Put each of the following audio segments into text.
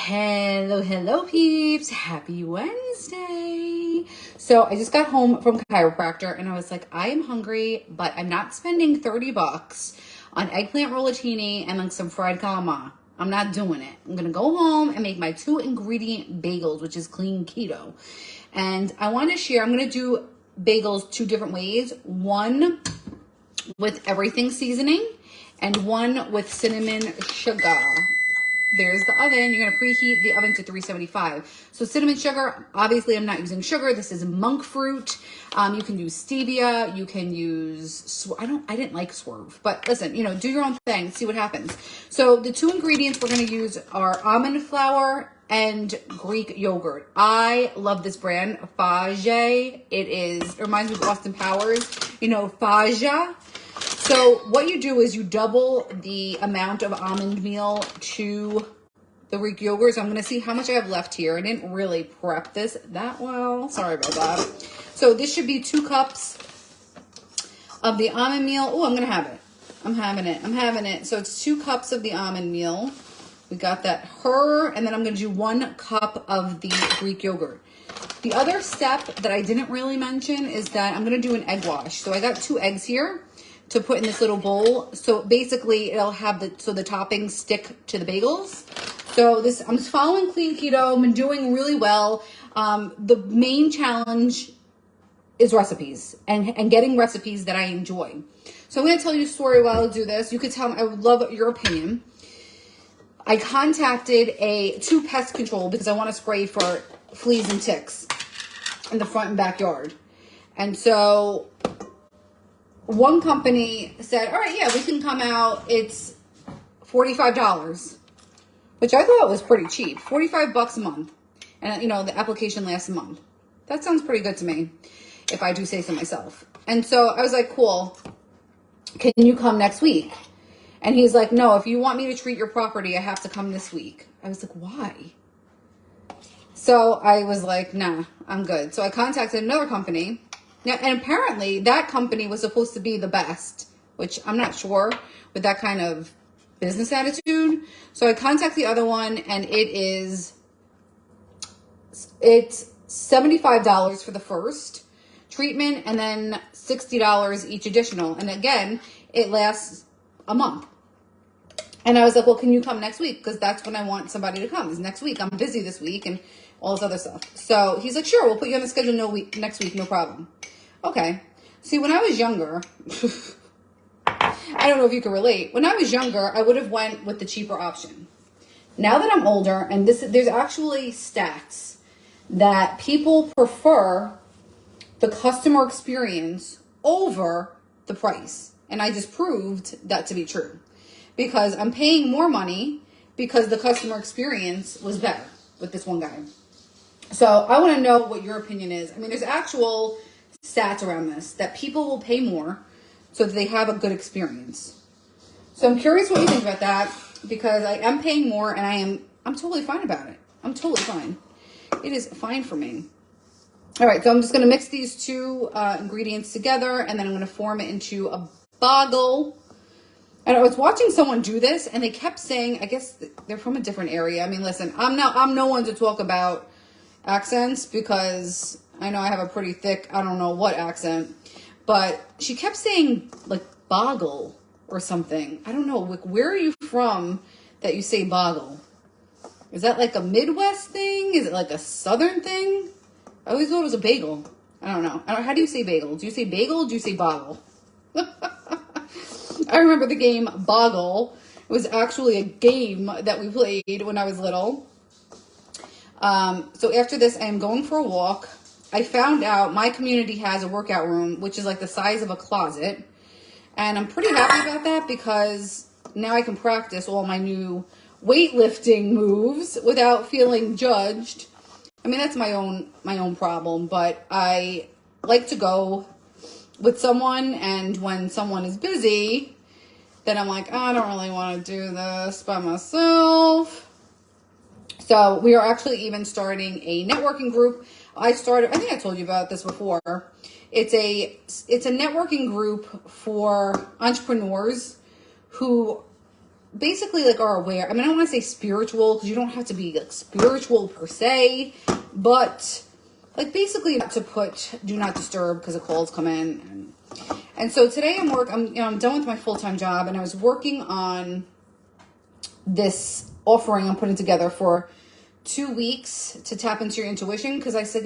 Hello peeps. Happy Wednesday. So I just got home from chiropractor and I was like, I am hungry, but I'm not spending 30 bucks on eggplant rollatini and like some fried calamari. I'm not doing it. I'm going to go home and make my 2-ingredient bagels, which is clean keto. And I want to share, I'm going to do bagels 2 different ways. One with everything seasoning and one with cinnamon sugar. There's the oven. You're going to preheat the oven to 375. So cinnamon sugar, obviously I'm not using sugar. This is monk fruit. You can use stevia. You can use, I didn't like Swerve, but listen, do your own thing. See what happens. So the 2 ingredients we're going to use are almond flour and Greek yogurt. I love this brand, Fage. It reminds me of Austin Powers, Faja. So what you do is you double the amount of almond meal to the Greek yogurt. So I'm going to see how much I have left here. I didn't really prep this that well. Sorry about that. So this should be 2 cups of the almond meal. Oh, I'm going to have it. I'm having it. So it's 2 cups of the almond meal. We got that and then I'm going to do 1 cup of the Greek yogurt. The other step that I didn't really mention is that I'm going to do an egg wash. So I got 2 eggs here to put in this little bowl. So basically it'll have the toppings stick to the bagels. So I'm following clean keto. I've been doing really well. The main challenge is recipes and getting recipes that I enjoy. So I'm going to tell you a story while I do this. You could tell me, I would love your opinion. I contacted 2 pest control because I want to spray for fleas and ticks in the front and backyard. And so one company said, all right, yeah, we can come out. It's $45, which I thought was pretty cheap. 45 bucks a month. And, the application lasts a month. That sounds pretty good to me, if I do say so myself. And so I was like, cool. Can you come next week? And he's like, no, if you want me to treat your property, I have to come this week. I was like, why? So I was like, nah, I'm good. So I contacted another company. Now, and apparently that company was supposed to be the best, which I'm not sure with that kind of business attitude. So I contact the other one and it's $75 for the first treatment and then $60 each additional. And again, it lasts a month. And I was like, well, can you come next week? Because that's when I want somebody to come. Because next week, I'm busy this week and all this other stuff. So he's like, sure, we'll put you on the schedule next week, no problem. Okay. See, when I was younger, I don't know if you can relate. When I was younger, I would have went with the cheaper option. Now that I'm older, and there's actually stats that people prefer the customer experience over the price. And I just proved that to be true. Because I'm paying more money because the customer experience was better with this one guy. So I want to know what your opinion is. I mean, there's actual stats around this that people will pay more so that they have a good experience. So I'm curious what you think about that because I am paying more and I'm totally fine about it. I'm totally fine. It is fine for me. All right, so I'm just going to mix these 2 ingredients together and then I'm going to form it into a bagel. And I was watching someone do this and they kept saying, I guess they're from a different area. I mean, listen, I'm no one to talk about accents because I know I have a pretty thick, I don't know what accent, but she kept saying like boggle or something. I don't know. Like, where are you from that you say boggle? Is that like a Midwest thing? Is it like a Southern thing? I always thought it was a bagel. I don't know. How do you say bagel? Do you say bagel or do you say boggle? I remember the game Boggle. It was actually a game that we played when I was little. So after this, I am going for a walk. I found out my community has a workout room, which is like the size of a closet. And I'm pretty happy about that because now I can practice all my new weightlifting moves without feeling judged. I mean, that's my own problem, but I like to go with someone, and when someone is busy, then I'm like, I don't really want to do this by myself. So we are actually even starting a networking group. I think I told you about this before. It's a networking group for entrepreneurs who basically like are aware. I mean, I don't want to say spiritual because you don't have to be like spiritual per se, but like basically not to put do not disturb because the calls come in. And so today I'm done with my full-time job, and I was working on this offering I'm putting together for 2 weeks to tap into your intuition, because I said,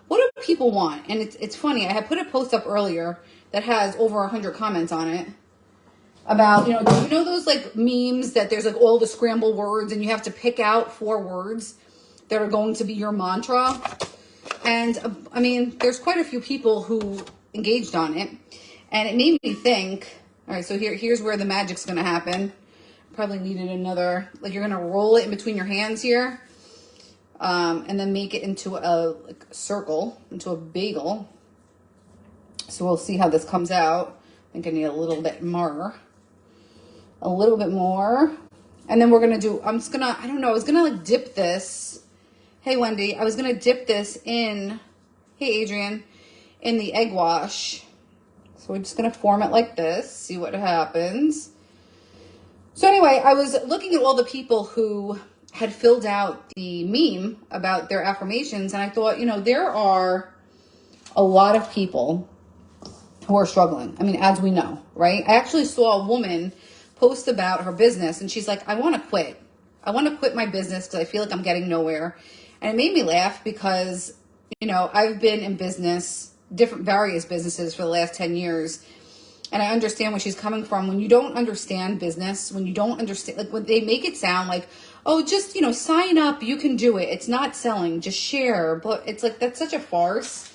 what do people want? And it's funny, I had put a post up earlier that has over 100 comments on it about, do you know those like memes that there's like all the scrambled words and you have to pick out 4 words that are going to be your mantra? And I mean, there's quite a few people who engaged on it, and it made me think, all right, so here's where the magic's going to happen. Probably needed another, like you're going to roll it in between your hands here, and then make it into a circle, into a bagel. So we'll see how this comes out. I think I need a little bit more. And then we're going to do, I was going to like dip this. Hey, Wendy, I was going to dip this in, hey, Adrian, in the egg wash. So we're just going to form it like this, see what happens. So anyway, I was looking at all the people who had filled out the meme about their affirmations, and I thought, there are a lot of people who are struggling. I mean, as we know, right? I actually saw a woman post about her business, and she's like, I want to quit. I want to quit my business because I feel like I'm getting nowhere. And it made me laugh because, I've been in business, various businesses for the last 10 years. And I understand where she's coming from. When you don't understand business, when you don't understand, like when they make it sound like, oh, just, sign up, you can do it. It's not selling, just share. But it's like, that's such a farce,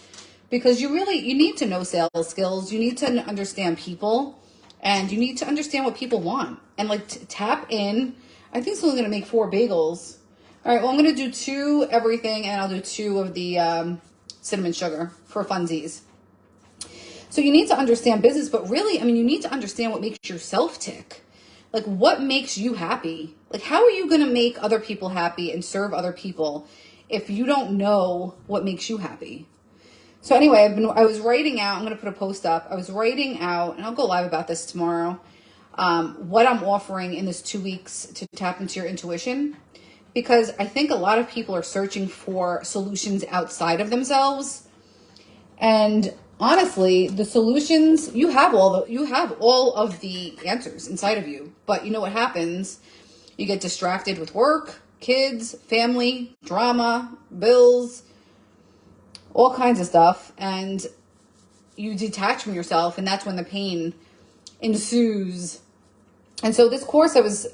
because you need to know sales skills. You need to understand people, and you need to understand what people want, and like tap in. I think it's only going to make 4 bagels. All right, well, I'm going to do 2 everything, and I'll do 2 of the cinnamon sugar for funsies. So you need to understand business, but really, I mean, you need to understand what makes yourself tick. Like, what makes you happy? Like, how are you going to make other people happy and serve other people if you don't know what makes you happy? So anyway, I was writing out, I'm going to put a post up. I was writing out, and I'll go live about this tomorrow, what I'm offering in this 2 weeks to tap into your intuition. Because I think a lot of people are searching for solutions outside of themselves. And honestly, the solutions, you have all of the answers inside of you. But you know what happens? You get distracted with work, kids, family, drama, bills, all kinds of stuff, and you detach from yourself, and that's when the pain ensues. And so this course I was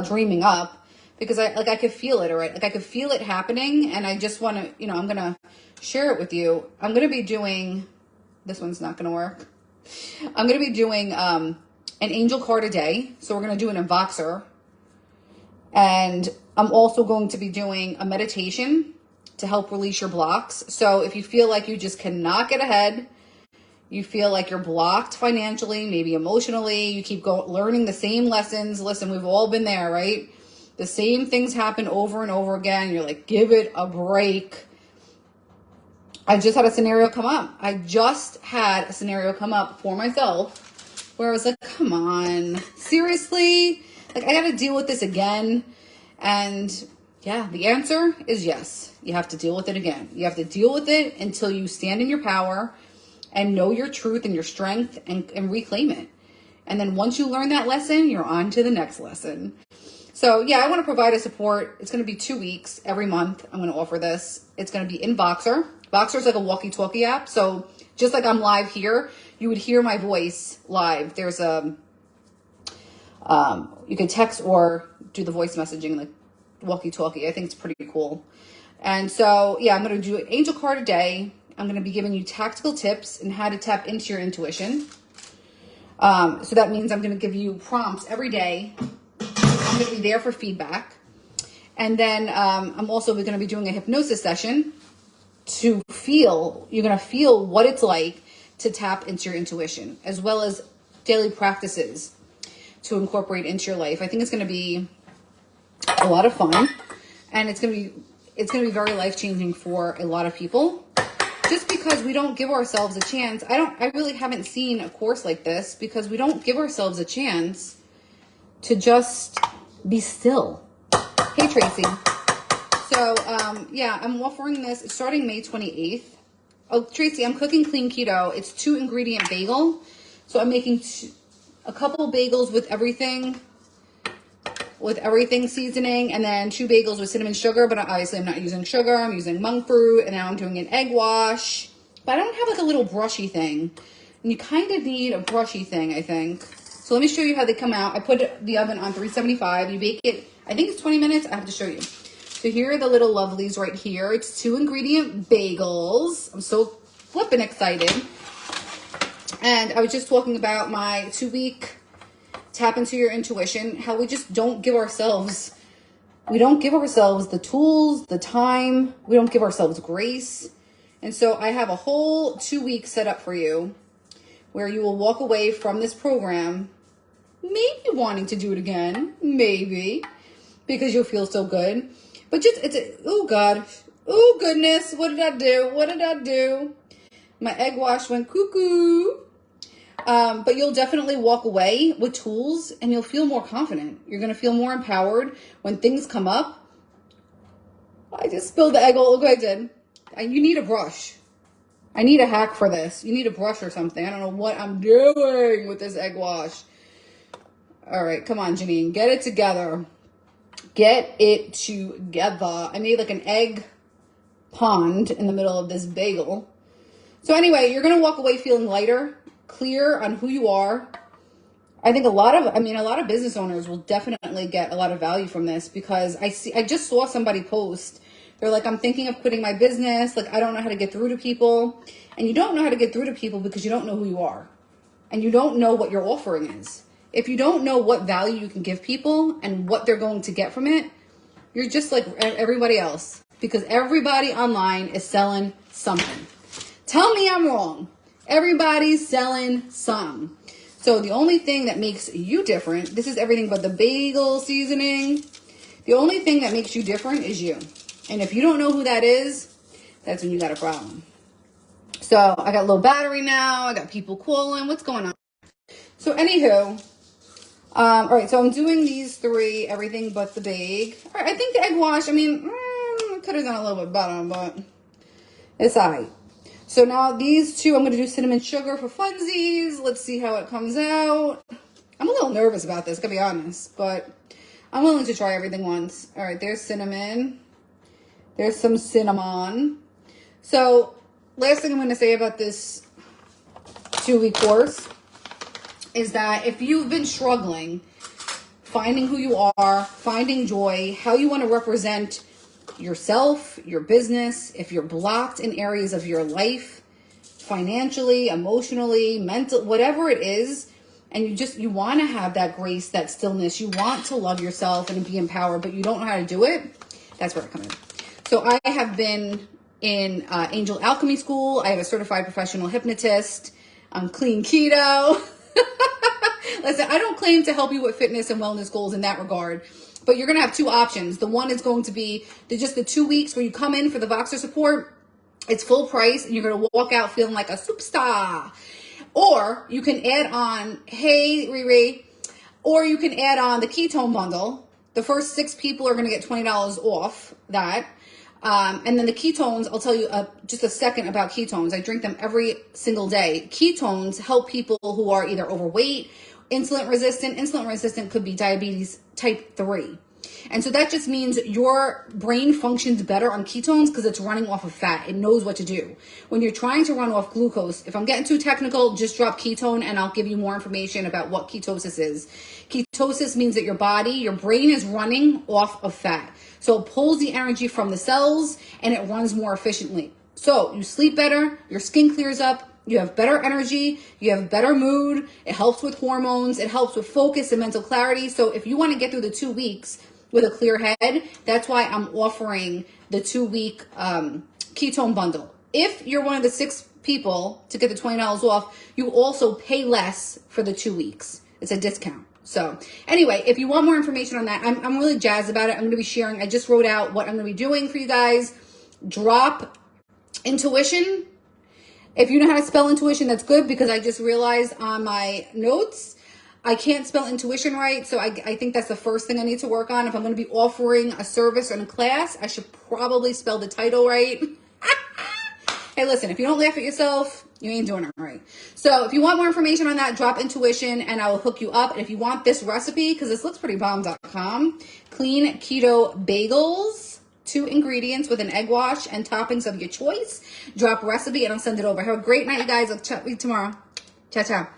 dreaming up, because I could feel it, all right? Like I could feel it happening, and I just want to, I'm going to share it with you. I'm going to be doing, this one's not going to work. I'm going to be doing an angel card a day. So we're going to do an Voxer. And I'm also going to be doing a meditation to help release your blocks. So if you feel like you just cannot get ahead, you feel like you're blocked financially, maybe emotionally, you keep learning the same lessons. Listen, we've all been there, right? The same things happen over and over again. You're like, give it a break. I just had a scenario come up. For myself where I was like, come on, seriously? Like, I got to deal with this again. And yeah, the answer is yes. You have to deal with it again. You have to deal with it until you stand in your power and know your truth and your strength and reclaim it. And then once you learn that lesson, you're on to the next lesson. So yeah, I want to provide a support. It's going to be 2 weeks every month. I'm going to offer this. It's going to be in Voxer. Voxer is like a walkie-talkie app. So just like I'm live here, you would hear my voice live. There's you can text or do the voice messaging, like walkie-talkie. I think it's pretty cool. And so yeah, I'm going to do an angel card a day. I'm going to be giving you tactical tips on how to tap into your intuition. So that means I'm going to give you prompts every day. I'm going to be there for feedback. And then I'm also going to be doing a hypnosis session you're going to feel what it's like to tap into your intuition, as well as daily practices to incorporate into your life. I think it's going to be a lot of fun, and it's going to be very life-changing for a lot of people. Just because we don't give ourselves a chance. I really haven't seen a course like this because we don't give ourselves a chance to just Be still. Hey, Tracy. So, yeah, I'm offering this starting May 28th. Oh, Tracy, I'm cooking clean keto. It's 2-ingredient bagel. So I'm making a couple bagels with everything seasoning, and then 2 bagels with cinnamon sugar, but obviously I'm not using sugar. I'm using monk fruit, and now I'm doing an egg wash. But I don't have like a little brushy thing. And you kind of need a brushy thing, I think. So let me show you how they come out. I put the oven on 375. You bake it, I think it's 20 minutes. I have to show you. So here are the little lovelies right here. It's 2-ingredient bagels. I'm so flippin' excited. And I was just talking about my 2-week tap into your intuition, how we just don't give ourselves, the tools, the time. We don't give ourselves grace. And so I have a whole 2 weeks set up for you where you will walk away from this program maybe wanting to do it again, maybe, because you'll feel so good. But just, oh God, oh goodness, what did I do? My egg wash went cuckoo. But you'll definitely walk away with tools and you'll feel more confident. You're going to feel more empowered when things come up. I just spilled the egg all over. I did. You need a brush. I need a hack for this. You need a brush or something. I don't know what I'm doing with this egg wash. All right, come on, Janine. Get it together. Get it together. I made like an egg pond in the middle of this bagel. So anyway, you're going to walk away feeling lighter, clear on who you are. I think a lot of business owners will definitely get a lot of value from this, because I just saw somebody post. They're like, I'm thinking of quitting my business. Like, I don't know how to get through to people. And you don't know how to get through to people because you don't know who you are. And you don't know what your offering is. If you don't know what value you can give people and what they're going to get from it, you're just like everybody else, because everybody online is selling something. Tell me I'm wrong. Everybody's selling some. So the only thing that makes you different, this is everything but the bagel seasoning. The only thing that makes you different is you. And if you don't know who that is, that's when you got a problem. So I got low battery now. I got people calling. What's going on? So anywho, all right, so I'm doing these 3, everything but the bag. All right, I think the egg wash, I could have done a little bit better, but it's all right. So now these 2, I'm going to do cinnamon sugar for funsies. Let's see how it comes out. I'm a little nervous about this, gotta be honest, but I'm willing to try everything once. All right, there's cinnamon. There's some cinnamon. So last thing I'm going to say about this 2-week course is that if you've been struggling finding who you are, finding joy, how you want to represent yourself, your business, if you're blocked in areas of your life, financially, emotionally, mental, whatever it is, and you want to have that grace, that stillness, you want to love yourself and be empowered, but you don't know how to do it, that's where I come in. So I have been in Angel Alchemy School. I have a certified professional hypnotist. I'm clean keto. Listen, I don't claim to help you with fitness and wellness goals in that regard, but you're going to have 2 options. The one is going to be just the 2 weeks where you come in for the Voxer support. It's full price, and you're going to walk out feeling like a superstar. Or you can add on, hey, Riri, or you can add on the ketone bundle. The first 6 people are going to get $20 off that. And then the ketones, I'll tell you just a second about ketones. I drink them every single day. Ketones help people who are either overweight, insulin resistant. Insulin resistant could be diabetes type 3. And so that just means your brain functions better on ketones because it's running off of fat. It knows what to do. When you're trying to run off glucose, if I'm getting too technical, just drop ketone and I'll give you more information about what ketosis is. Ketosis means that your brain is running off of fat. So it pulls the energy from the cells and it runs more efficiently. So you sleep better, your skin clears up, you have better energy, you have better mood, it helps with hormones, it helps with focus and mental clarity. So if you want to get through the 2 weeks with a clear head, that's why I'm offering the 2-week ketone bundle. If you're one of the 6 people to get the $20 off, you also pay less for the 2 weeks. It's a discount. So anyway, if you want more information on that, I'm really jazzed about it. I'm going to be sharing. I just wrote out what I'm going to be doing for you guys. Drop intuition. If you know how to spell intuition, that's good, because I just realized on my notes, I can't spell intuition right, so I think that's the first thing I need to work on. If I'm going to be offering a service in a class, I should probably spell the title right. Hey, listen, if you don't laugh at yourself, you ain't doing it right. So if you want more information on that, drop intuition and I will hook you up. And if you want this recipe, because this looks pretty bomb.com, clean keto bagels, 2 ingredients with an egg wash and toppings of your choice. Drop recipe and I'll send it over. Have a great night, you guys. I'll chat with you tomorrow. Ciao, ciao.